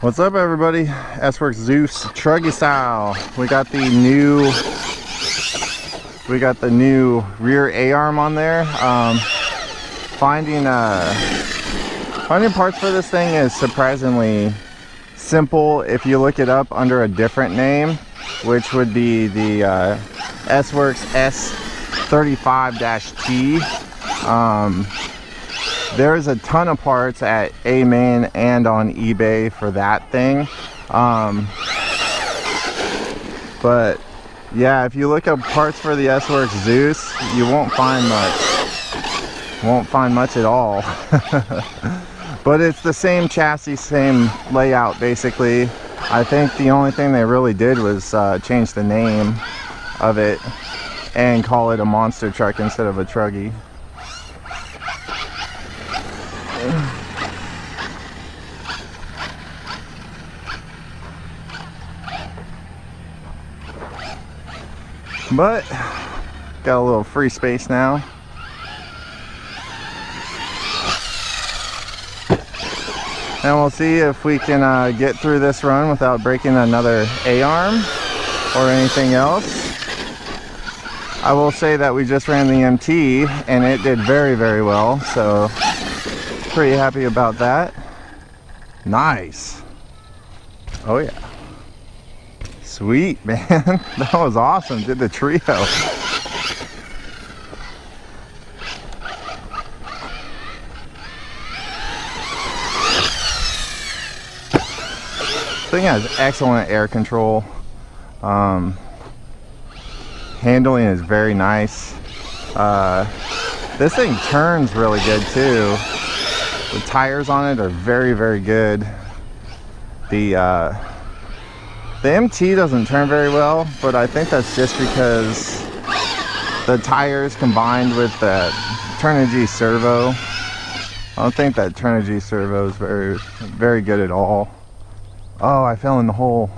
What's up, everybody? Sworkz Zeus Truggy style. We got the new rear A-arm on there. Finding parts for this thing is surprisingly simple if you look it up under a different name, which would be the Sworkz S35-T. There's a ton of parts at A-Main and on eBay for that thing. But yeah, if you look up parts for the Sworkz Zeus, you won't find much at all. But it's the same chassis, same layout basically. I think the only thing they really did was change the name of it and call it a monster truck instead of a truggy. But got a little free space now. And we'll see if we can get through this run without breaking another A-arm or anything else. I will say that we just ran the MT and it did very, very well, so pretty happy about that. Nice. Oh yeah. Sweet, man. That was awesome. Did the trio. This thing has excellent air control. Handling is very nice. This thing turns really good too. The tires on it are very, very good. The MT doesn't turn very well, but I think that's just because the tires combined with the Turnigy servo. I don't think that Turnigy servo is very, very good at all. Oh, I fell in the hole.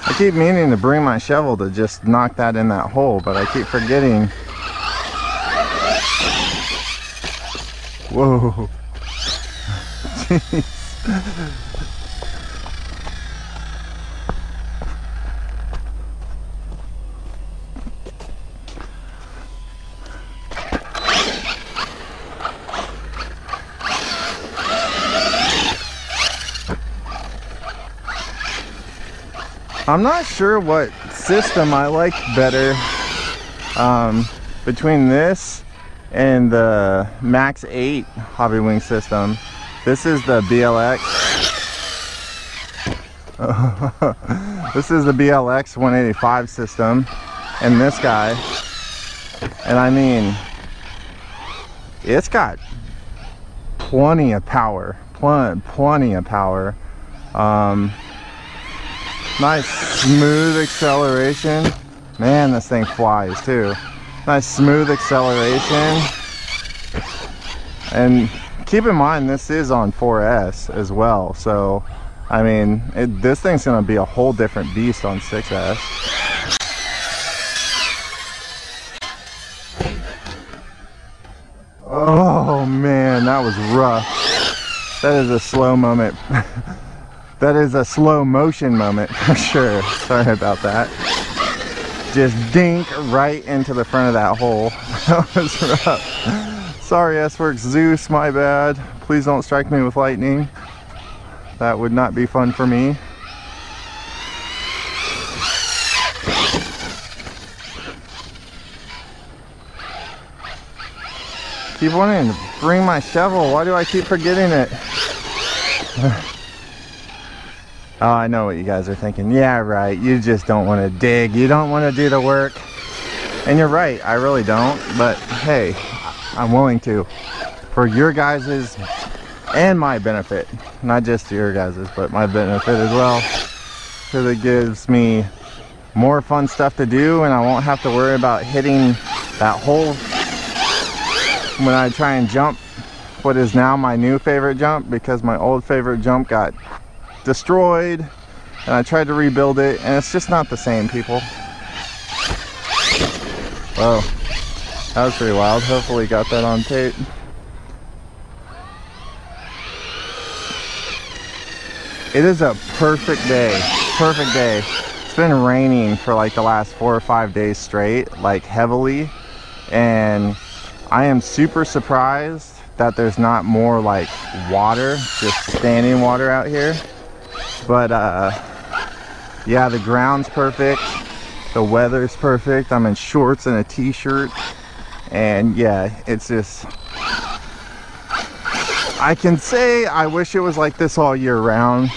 I keep meaning to bring my shovel to just knock that in that hole, but I keep forgetting. Whoa. Jeez. I'm not sure what system I like better between this and the Max 8 Hobby Wing system. This is the BLX. This is the BLX 185 system, and this guy. And I mean, it's got plenty of power. Plenty of power. Nice smooth acceleration. Man, this thing flies too. Nice smooth acceleration. And keep in mind, this is on 4S as well. So, I mean, this thing's gonna be a whole different beast on 6S. Oh man, that was rough. That is a slow moment. That is a slow motion moment for sure. Sorry about that. Just dink right into the front of that hole. That was rough. Sorry, Sworkz Zeus, my bad. Please don't strike me with lightning. That would not be fun for me. Keep wanting to bring my shovel. Why do I keep forgetting it? Oh, I know what you guys are thinking. Yeah, right. You just don't want to dig. You don't want to do the work. And you're right. I really don't. But hey, I'm willing to. For your guys's and my benefit. Not just your guys's, but my benefit as well. Because it gives me more fun stuff to do and I won't have to worry about hitting that hole when I try and jump what is now my new favorite jump, because my old favorite jump got destroyed and I tried to rebuild it and it's just not the same, people. Whoa, that was pretty wild. Hopefully got that on tape. It is a perfect day. Perfect day. It's been raining for like the last 4 or 5 days straight, like heavily. And I am super surprised that there's not more like water, just standing water out here. But yeah, the ground's perfect. The weather's perfect. I'm in shorts and a t-shirt. And yeah, it's just, I can say I wish it was like this all year round,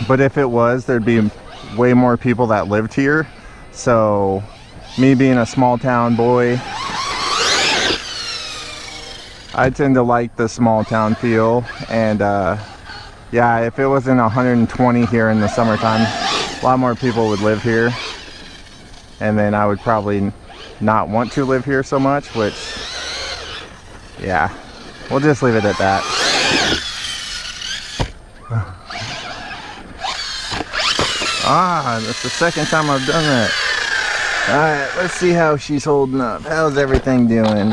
but if it was, there'd be way more people that lived here. So me being a small town boy, I tend to like the small town feel. And yeah, if it wasn't 120 here in the summertime, a lot more people would live here, and then I would probably not want to live here so much, which, yeah, we'll just leave it at that. Ah, that's the second time I've done that. Alright, let's see how she's holding up. How's everything doing?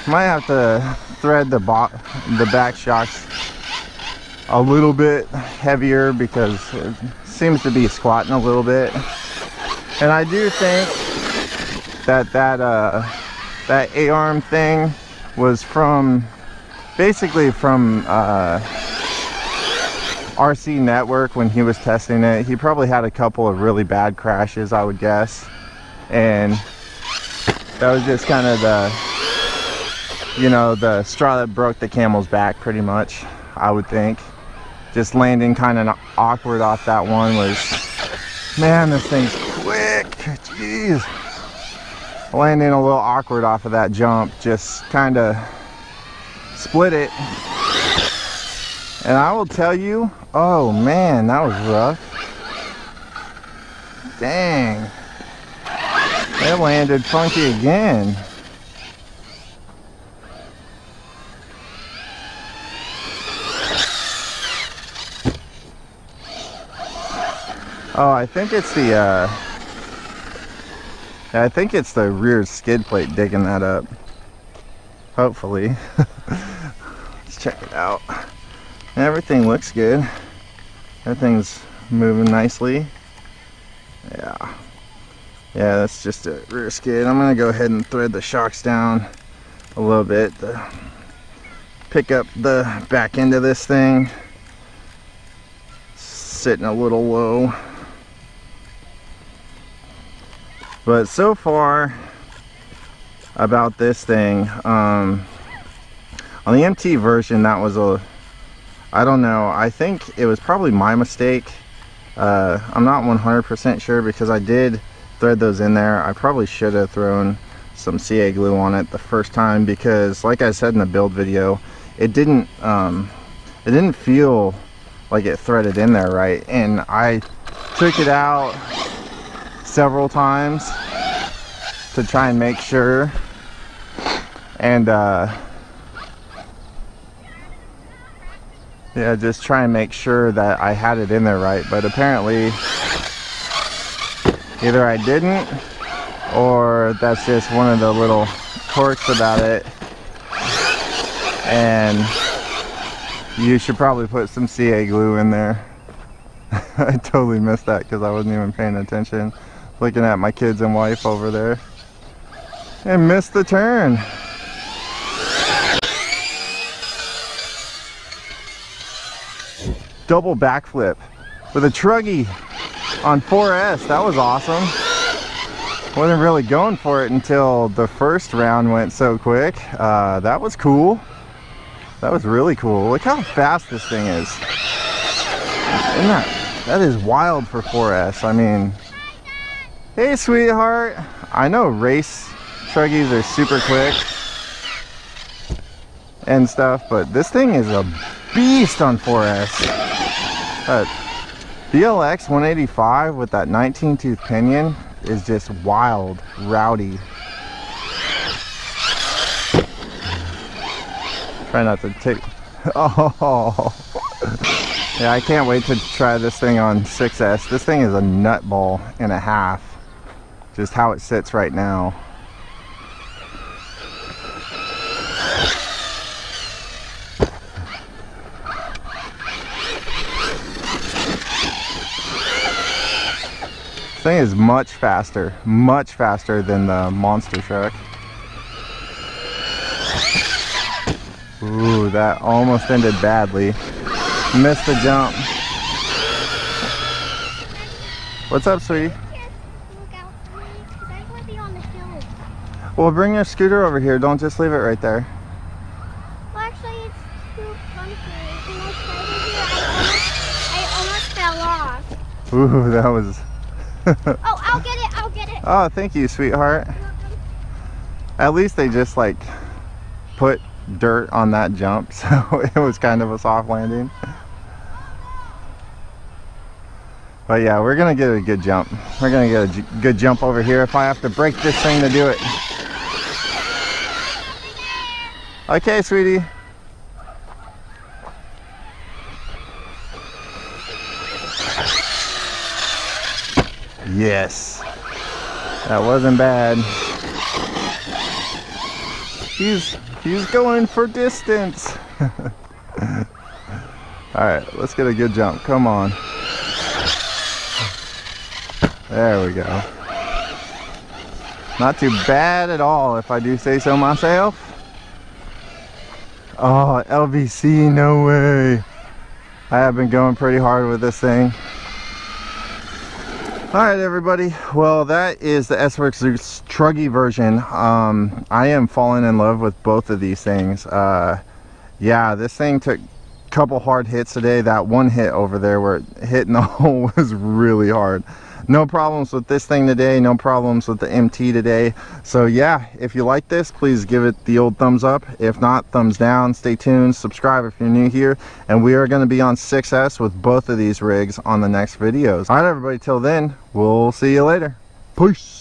Might have to thread the back shocks a little bit heavier because it seems to be squatting a little bit. And I do think that A-arm thing was from, basically from RC Network when he was testing it. He probably had a couple of really bad crashes, I would guess. And that was just kind of the, you know, the straw that broke the camel's back, pretty much, I would think. Just landing kind of awkward off that one was, man, this thing's quick, jeez. Landing a little awkward off of that jump, just kind of split it. And I will tell you, oh man, that was rough. Dang. It landed funky again. Oh, I think it's the I think it's the rear skid plate digging that up. Hopefully. Let's check it out. Everything looks good. Everything's moving nicely. Yeah. Yeah, that's just a rear skid. I'm gonna go ahead and thread the shocks down a little bit to pick up the back end of this thing. Sitting a little low. But so far about this thing, on the MT version, that was a, I don't know, I think it was probably my mistake. I'm not 100% sure because I did thread those in there. I probably should have thrown some CA glue on it the first time because, like I said in the build video, it didn't feel like it threaded in there right, and I took it out several times to try and make sure, and yeah, just try and make sure that I had it in there right, but apparently either I didn't, or that's just one of the little quirks about it, and you should probably put some CA glue in there. I totally missed that because I wasn't even paying attention, looking at my kids and wife over there, and missed the turn. Double backflip with a Truggy on 4S. That was awesome. Wasn't really going for it until the first round went so quick. That was cool. That was really cool. Look how fast this thing is. Isn't that is wild for 4S. I mean, hey sweetheart. I know race Truggies are super quick and stuff, but this thing is a beast on 4S. BLX 185 with that 19-tooth pinion is just wild, rowdy. Try not to take. Oh, yeah, I can't wait to try this thing on 6S. This thing is a nutball and a half, just how it sits right now. This thing is much faster than the monster truck. Ooh, that almost ended badly. Missed the jump. What's up, sweetie? Well, bring your scooter over here. Don't just leave it right there. Well, actually, it's too funky. When I started here, I almost fell off. Ooh, that was... Oh, I'll get it. I'll get it. Oh, thank you, sweetheart. At least they just like put dirt on that jump, so it was kind of a soft landing. But yeah, we're gonna get a good jump. We're gonna get a good jump over here if I have to break this thing to do it. Okay, sweetie. Yes. That wasn't bad. He's going for distance. Alright, let's get a good jump. Come on. There we go. Not too bad at all, if I do say so myself. Oh, LVC, no way. I have been going pretty hard with this thing. Alright everybody, well that is the Sworkz Zeus Truggy version. I am falling in love with both of these things. Yeah, this thing took a couple hard hits today. That one hit over there where it hit in the hole was really hard. No problems with this thing today, no problems with the MT today. So yeah, if you like this, please give it the old thumbs up. If not, thumbs down. Stay tuned, subscribe if you're new here, and we are going to be on 6S with both of these rigs on the next videos. All right everybody, till then, we'll see you later. Peace.